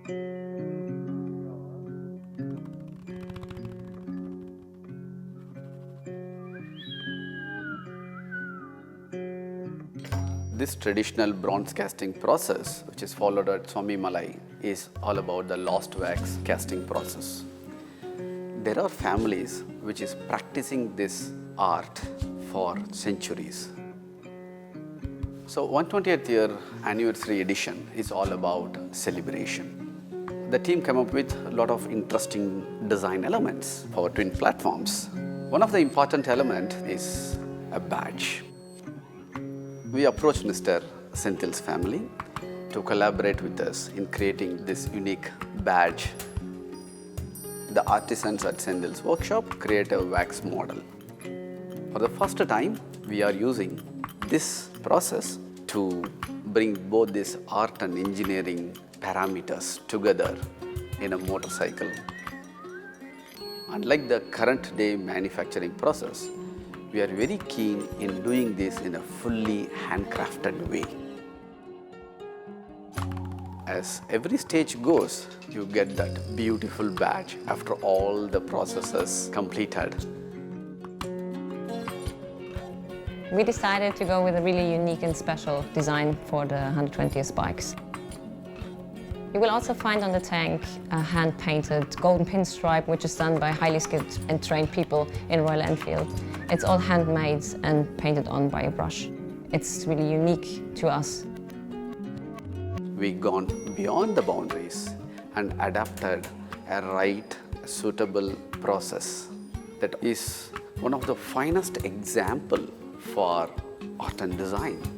This traditional bronze casting process, which is followed at Swami Malai, is all about the lost wax casting process. There are families which is practicing this art for centuries. So 120th year anniversary edition is all about celebration. The team came up with a lot of interesting design elements for twin platforms. One of the important elements is a badge. We approached Mr. Senthil's family to collaborate with us in creating this unique badge. The artisans at Senthil's workshop create a wax model. For the first time, we are using this process to bring both this art and engineering parameters together in a motorcycle. Unlike the current day manufacturing process, we are very keen in doing this in a fully handcrafted way. As every stage goes, you get that beautiful badge after all the processes completed. We decided to go with a really unique and special design for the 120th bikes. You will also find on the tank a hand-painted golden pinstripe, which is done by highly skilled and trained people in Royal Enfield. It's all handmade and painted on by a brush. It's really unique to us. We've gone beyond the boundaries and adapted a right, suitable process that is one of the finest examples for art and design.